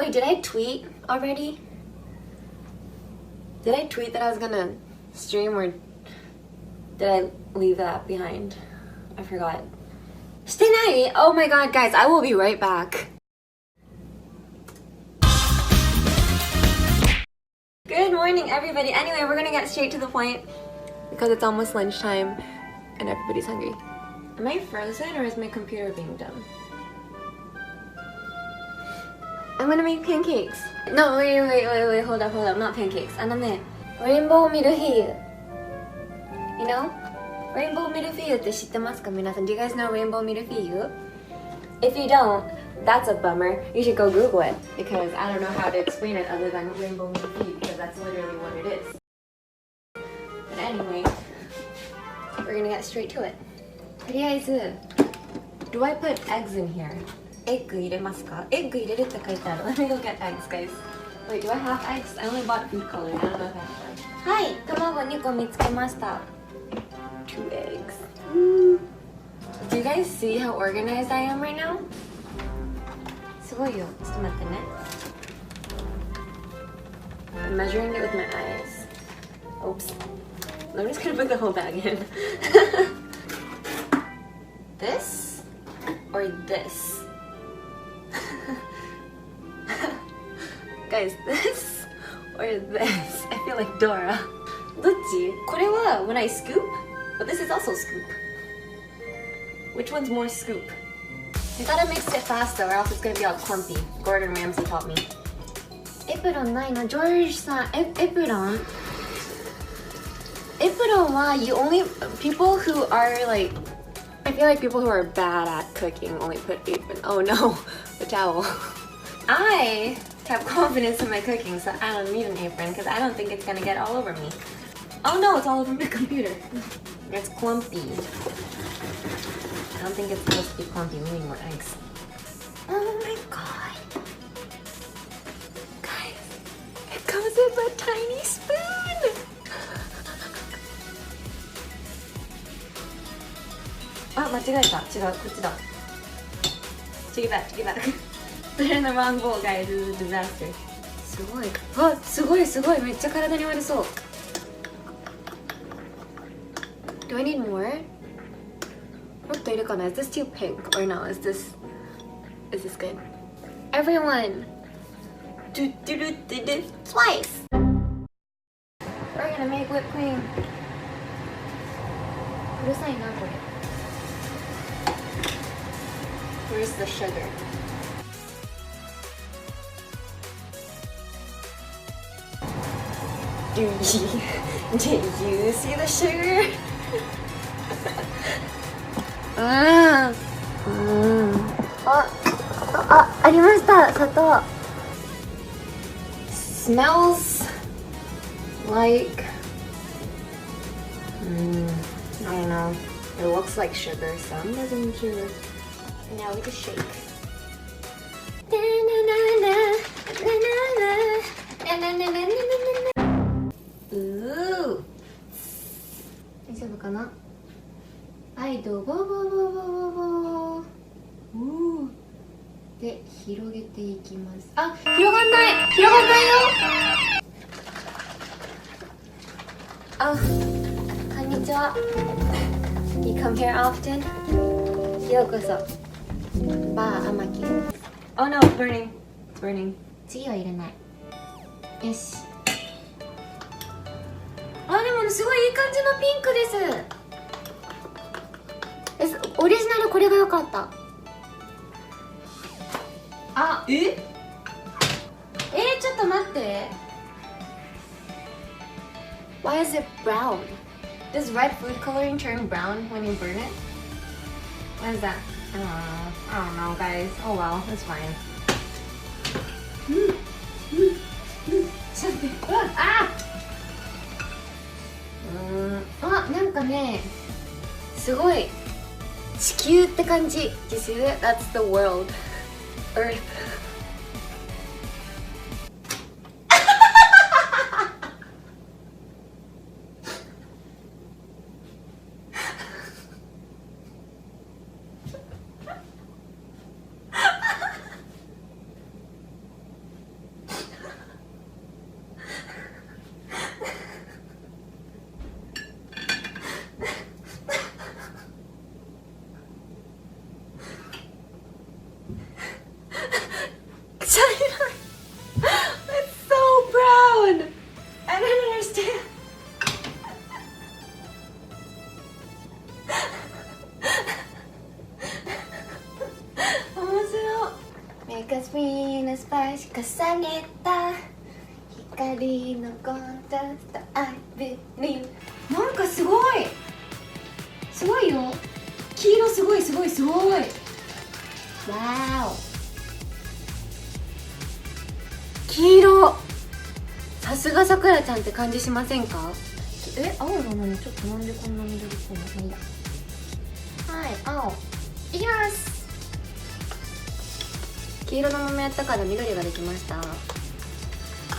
Wait, did I tweet already? Did I tweet that I was gonna stream, or did I leave that behind? I forgot. Stay night! Oh my god, guys, I will be right back. Good morning, everybody. Anyway, we're gonna get straight to the point because it's almost lunchtime and everybody's hungry. Am I frozen or is my computer being dumb? I'm gonna make pancakes. No, wait, hold up, not pancakes. Rainbow milfillet. You know? Rainbow milfillet って知ってますか皆さん? Do you guys know rainbow milfillet? If you don't, that's a bummer. You should go Google it because I don't know how to explain it other than rainbow milfillet because that's literally what it is. But anyway, we're gonna get straight to it. とりあえず, do I put eggs in here? Egg 入れますか? Egg 入れるって書いてある. Let me go get eggs, guys. Wait, do I have eggs? I only bought food coloring. I don't know if I have eggs. はい、卵2個見つけました. 2 eggs. Do you guys see how organized I am right now? すごいよ. ちょっと待ってね. I'm measuring it with my eyes. Oops. I'm just gonna put the whole bag in. This or this? Guys, this or this? I feel like Dora. どっち? これは when I scoop, but this is also scoop. Which one's more scoop? You gotta mix it fast though, or else it's gonna be all clumpy. Gordon Ramsay taught me. Apron ないの? George さん、apron? Apron は you only people who are like, I feel like people who are bad at cooking only put apron. Oh no, the towel. I have confidence in my cooking, so I don't need an apron because I don't think it's gonna get all over me. Oh no, it's all over my computer. It's clumpy. I don't think it's supposed to be clumpy. We need more eggs. Oh my god. Guys, it comes with a tiny spoon. Ah, 間違えた. 違う、こっちだ. Take it back, take it back. Put it in the wrong bowl, guys. This is a disaster. すごい。あ、すごいすごい。めっちゃ体に悪そう。Do I need more? もっといるかな? Is this too pink or no? Is this good? Everyone, do twice. We're gonna make whipped cream. うるさいなこれ. Where's the sugar? Do you see the sugar? ありました、砂糖. Smells like I don't know. It looks like sugar, so I'm guessing sugar. Now we just shake. Ooh. 大丈夫かな? はい、どうぼぼぼぼぼぼ。で、広げていきます。あ、広がんないよ。あ、こんにちは。You come here often? ようこそ。バーアマキ。Oh no, it's burning. It's burning. 次は入れない。よし。あ、でもすごいいい感じのピンクです。オリジナルこれが良かった。あ、ちょっと待って。Why is it brown? Does red food coloring turn brown when you burn it? What is that? I don't know, guys. Oh well, it's fine. ちょっと待って。あ、なんかね、すごい地球って感じ。Do you see that? That's the world. Earth. 茶色い It's so brown I don't understand 面白いメカスピーのスパイス重ねた光のコントラスト I believe なんかすごいすごいよ黄色すごいすごいすごいわーお黄色さすがさくらちゃんって感じしませんか青なのにちょっとなんでこんな緑っぽいのまあいいやはい青いきます黄色のままやったから緑ができました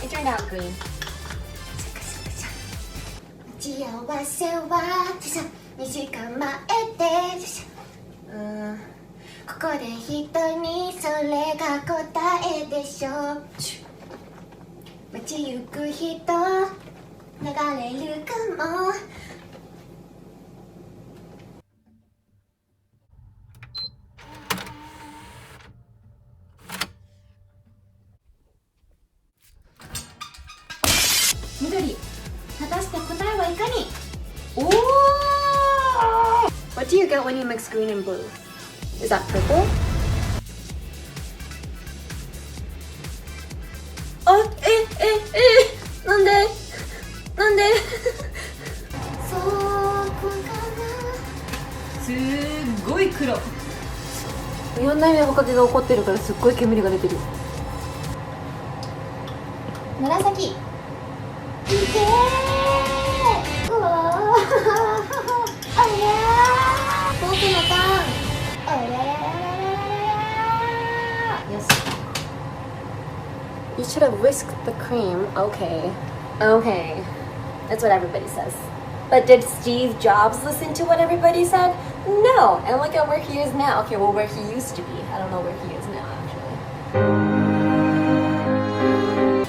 It turned out green 幸せは2時間前でここで人にそれが答えでしょ街行く人流れるかも緑果たして答えはいかにおー What do you get when you mix green and blue? Is that purple? あ、なんでなんでそうこかなすっごい黒4代目のおかげが起こってるからすっごい煙が出てる紫いけーうわーありゃー僕のターンありゃららららよし You should have whisked the cream. Okay. Okay. That's what everybody says. But did Steve Jobs listen to what everybody said? No. And look at where he is now. Okay, well, where he used to be. I don't know where he is now, actually.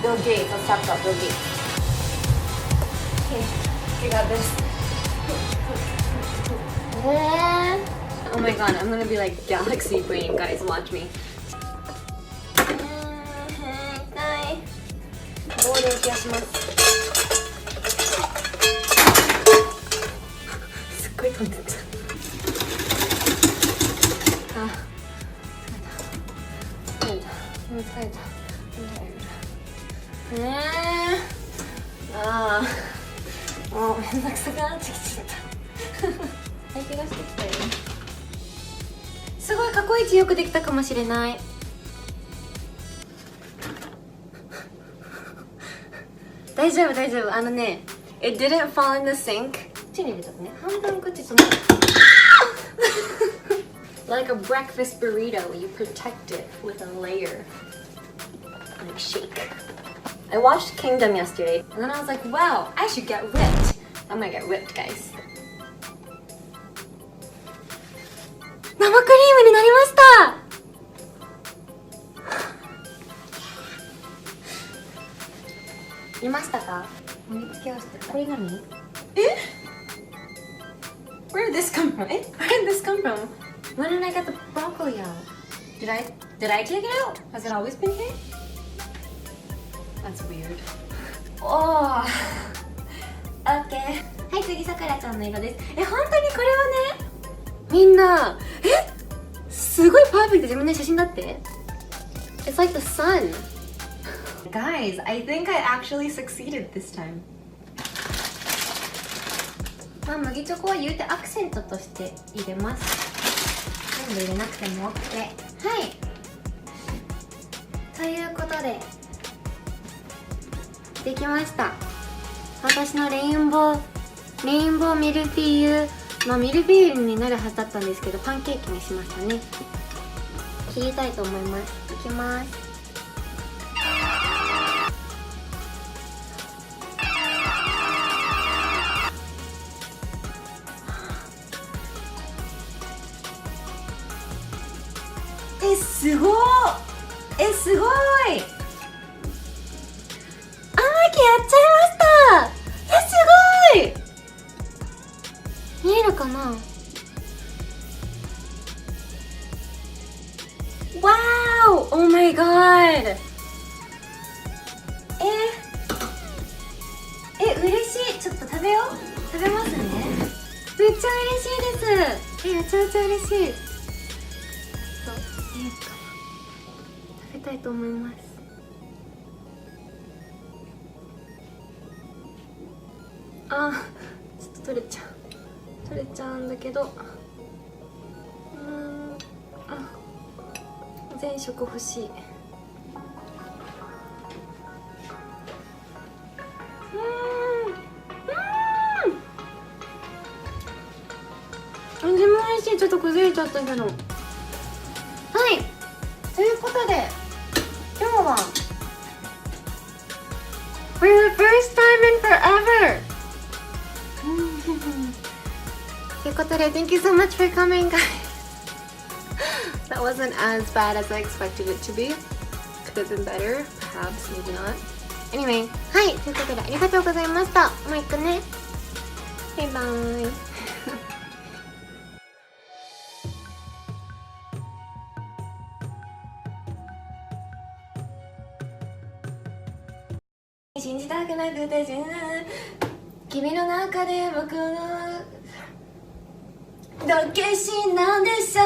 Bill Gates. Let's talk about Bill Gates. Okay, we got this. Oh my god, I'm gonna be like galaxy brain, guys. Watch me. 棒で浮き出しますすっごい飛んでっちゃうあ、疲れた疲れたああもうめんどくさくなってきちゃったはい気がしてきたよすごい過去一よくできたかもしれない大丈夫大丈夫ね It didn't fall in the sink こっちに入れたね半分こっちそのLike a breakfast burrito you protect it with a layer like shake I watched Kingdom yesterday and then I was like wow I should get whipped I'm gonna get whipped guys 生クリームになりました見ましたか盛り付けをしてこれ何Where did this come from? Where did this come from? When did I get the broccoli out? Did I take it out? Has it always been here? That's weird. Oh, okay. はい、次さくらちゃんの色です。本当にこれはね、みんな、すごいパーフェクトでみんな写真だって。It's like the sun.Guys, I think I actually succeeded this time. まあ麦チョコは言うてアクセントとして入れます。全部入れなくても OK。はい。ということでできました。私のレインボーミルフィーユのミルフィーユになるはずだったんですけどパンケーキにしましたね。切りたいと思います。いきます。すごいすごいあーきやっちゃいましたすごい見えるかな Wow! Oh my god! 嬉しい。ちょっと食べよう。食べますね。めっちゃ嬉しいです。めちゃめちゃ嬉しい。食べたいと思います。ちょっと取れちゃうんだけど、全食欲しい。味も美味しい。ちょっと崩れちゃったけど。はい、ということで今日は For the first time in forever ということで Thank you so much for coming, guys. That wasn't as bad as I expected it to be. Could have been better, perhaps, maybe not. Anyway, はい、ということでありがとうございました。もう一個ね。バイバーイ。信じたくなくて君の中で僕の道化師なんでさ